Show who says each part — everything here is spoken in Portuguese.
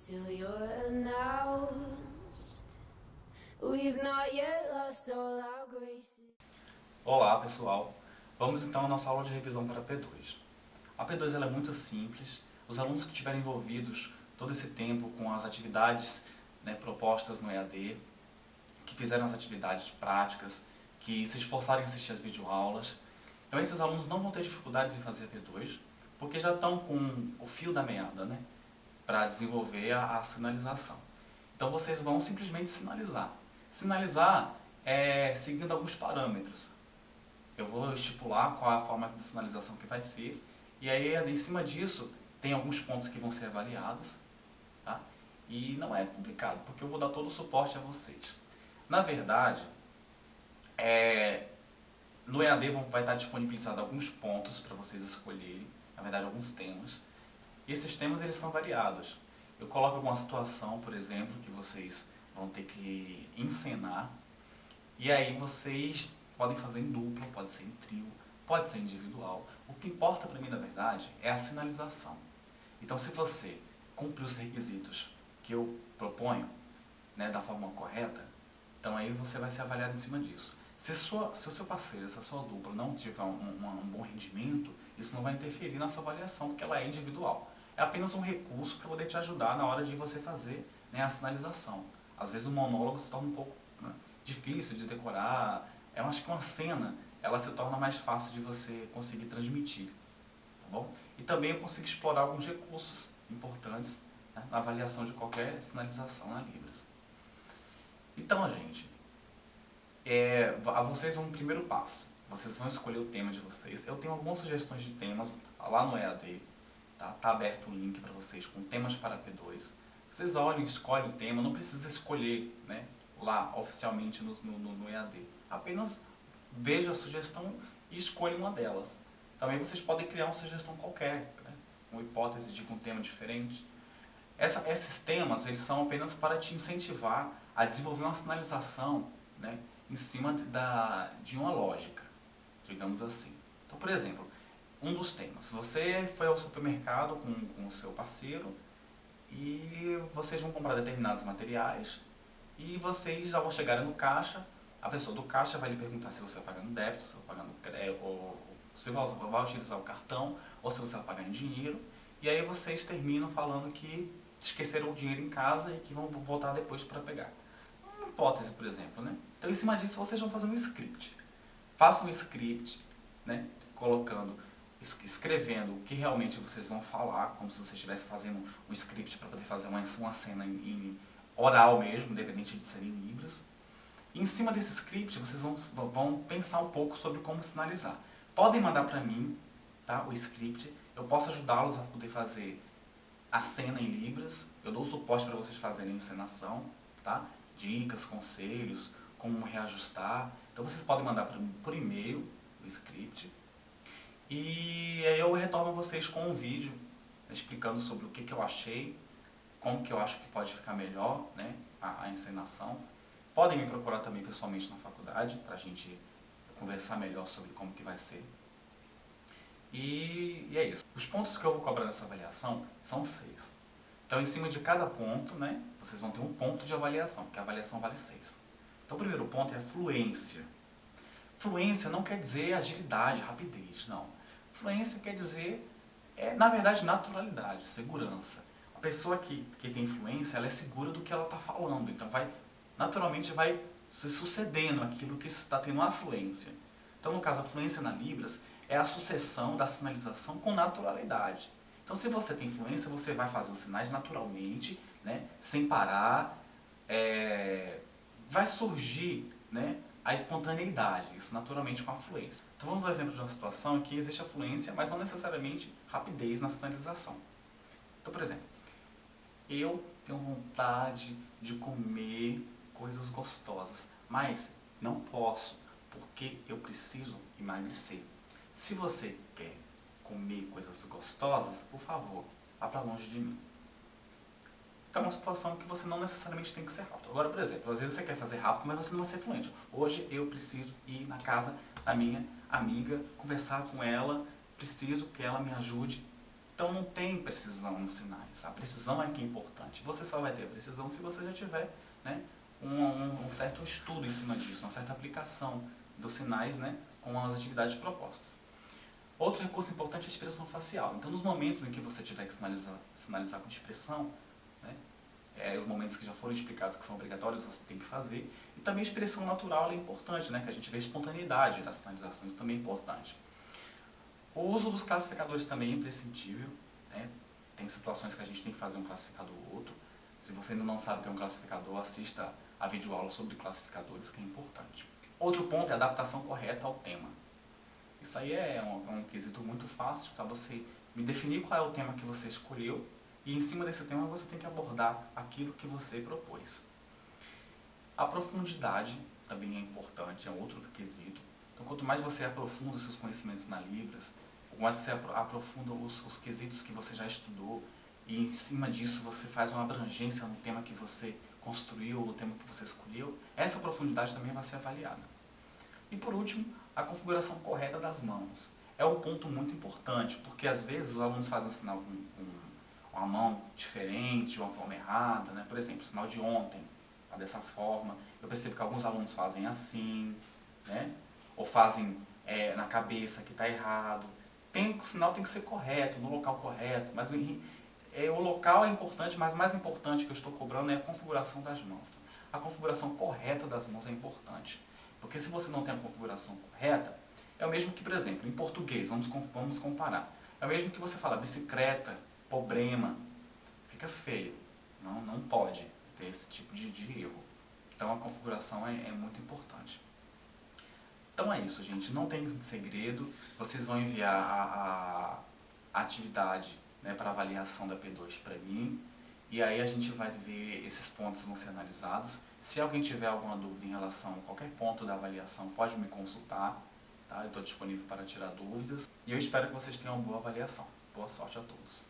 Speaker 1: till you're announced. We've not yet lost all our graces.
Speaker 2: Olá pessoal, vamos então à nossa aula de revisão para a P2. A P2 ela é muito simples, os alunos que estiverem envolvidos todo esse tempo com as atividades propostas no EAD, que fizeram as atividades práticas, que se esforçarem em assistir as videoaulas, então esses alunos não vão ter dificuldades em fazer a P2, porque já estão com o fio da meada, para desenvolver a sinalização. Então vocês vão simplesmente sinalizar. Sinalizar seguindo alguns parâmetros. Eu vou estipular qual a forma de sinalização que vai ser, e aí em cima disso tem alguns pontos que vão ser avaliados, tá? E não é complicado, porque eu vou dar todo o suporte a vocês. Na verdade, no EAD vai estar disponibilizado alguns pontos para vocês escolherem, na verdade alguns temas, e esses temas eles são variados. Eu coloco alguma situação, por exemplo, que vocês vão ter que encenar, e aí vocês podem fazer em dupla, pode ser em trio, pode ser individual. O que importa para mim, na verdade, é a sinalização. Então, se você cumpre os requisitos que eu proponho, da forma correta, então aí você vai ser avaliado em cima disso. Se o seu parceiro, se a sua dupla não tiver um bom rendimento, isso não vai interferir na sua avaliação, porque ela é individual. É apenas um recurso para poder te ajudar na hora de você fazer a sinalização. Às vezes o monólogo se torna um pouco difícil de decorar. Eu acho que uma cena ela se torna mais fácil de você conseguir transmitir. Tá bom? E também eu consigo explorar alguns recursos importantes na avaliação de qualquer sinalização na Libras. Então, gente, a vocês um primeiro passo. Vocês vão escolher o tema de vocês. Eu tenho algumas sugestões de temas lá no EAD. Tá aberto o link para vocês com temas para P2. Vocês olhem, escolhem o tema. Não precisa escolher lá oficialmente no EAD. Apenas veja a sugestão e escolha uma delas. Também vocês podem criar uma sugestão qualquer, uma hipótese de um tema diferente. Esses temas eles são apenas para te incentivar a desenvolver uma sinalização em cima de uma lógica, digamos assim. Então, por exemplo, um dos temas. Você foi ao supermercado com o seu parceiro e vocês vão comprar determinados materiais e vocês já vão chegar no caixa. A pessoa do caixa vai lhe perguntar se você vai pagar no débito, se vai pagar no crédito, ou se vai utilizar o cartão, ou se você vai pagar em dinheiro. E aí vocês terminam falando que esqueceram o dinheiro em casa e que vão voltar depois para pegar. Uma hipótese, por exemplo, Então, em cima disso, vocês vão fazer um script. Façam um script, escrevendo o que realmente vocês vão falar, como se vocês estivessem fazendo um script para poder fazer uma cena em oral mesmo, independente de ser em libras. E em cima desse script, vocês vão pensar um pouco sobre como sinalizar. Podem mandar para mim o script, eu posso ajudá-los a poder fazer a cena em libras, eu dou suporte para vocês fazerem a encenação, dicas, conselhos, como reajustar. Então vocês podem mandar para mim por e-mail o script. E aí eu retorno a vocês com um vídeo explicando sobre o que eu achei, como que eu acho que pode ficar melhor a encenação. Podem me procurar também pessoalmente na faculdade para a gente conversar melhor sobre como que vai ser. E é isso. Os pontos que eu vou cobrar nessa avaliação são 6. Então, em cima de cada ponto, vocês vão ter um ponto de avaliação, porque a avaliação vale 6. Então, o primeiro ponto é a fluência. Fluência não quer dizer agilidade, rapidez, não. Fluência quer dizer, na verdade, naturalidade, segurança. A pessoa que tem fluência, ela é segura do que ela está falando. Então, naturalmente vai se sucedendo aquilo que está tendo uma fluência. Então, no caso, a fluência na Libras é a sucessão da sinalização com naturalidade. Então, se você tem fluência, você vai fazer os sinais naturalmente, sem parar. Vai surgir a espontaneidade, isso naturalmente com a fluência. Então, vamos ao exemplo de uma situação em que existe a fluência, mas não necessariamente rapidez na sinalização. Então, por exemplo, eu tenho vontade de comer coisas gostosas, mas não posso, porque eu preciso emagrecer. Se você quer comer coisas gostosas, por favor, vá para longe de mim. Então é uma situação que você não necessariamente tem que ser rápido. Agora, por exemplo, às vezes você quer fazer rápido, mas você não vai ser fluente. Hoje eu preciso ir na casa da minha amiga, conversar com ela, preciso que ela me ajude Então não tem precisão nos sinais. A precisão é que é importante. Você só vai ter precisão se você já tiver, né, um certo estudo em cima disso, uma certa aplicação dos sinais, né, com as atividades propostas. Outro recurso importante é a expressão facial. Então, nos momentos em que você tiver que sinalizar com expressão, né, os momentos que já foram explicados que são obrigatórios, você tem que fazer. E também a expressão natural é importante, né, que a gente vê a espontaneidade das sinalizações, também é importante. O uso dos classificadores também é imprescindível, né? Tem situações que a gente tem que fazer um classificador ou outro. Se você ainda não sabe o que é um classificador, assista a videoaula sobre classificadores, que é importante. Outro ponto é a adaptação correta ao tema. Isso aí é um quesito muito fácil, tá? Você me definir qual é o tema que você escolheu e em cima desse tema você tem que abordar aquilo que você propôs. A profundidade também é importante, é um outro quesito. Então, quanto mais você aprofunda os seus conhecimentos na Libras, quanto mais você aprofunda os quesitos que você já estudou, e em cima disso você faz uma abrangência no tema que você construiu, no tema que você escolheu, essa profundidade também vai ser avaliada. E por último, a configuração correta das mãos. É um ponto muito importante, porque às vezes os alunos fazem sinal com uma mão diferente, de uma forma errada, né? Por exemplo, sinal de ontem, tá dessa forma. Eu percebo que alguns alunos fazem assim, né? Ou fazem na cabeça, que está errado. O sinal tem que ser correto, no local correto, mas o local é importante, mas mais importante que eu estou cobrando é a configuração das mãos. A configuração correta das mãos é importante. Porque se você não tem a configuração correta, é o mesmo que, por exemplo, em português, vamos comparar. É o mesmo que você fala bicicleta, problema, fica feio. Não pode ter esse tipo de erro. Então a configuração é muito importante. Então é isso, gente. Não tem segredo. Vocês vão enviar a atividade, né, para avaliação da P2 para mim. E aí a gente vai ver esses pontos vão ser analisados. Se alguém tiver alguma dúvida em relação a qualquer ponto da avaliação, pode me consultar. Tá? Eu estou disponível para tirar dúvidas. E eu espero que vocês tenham uma boa avaliação. Boa sorte a todos.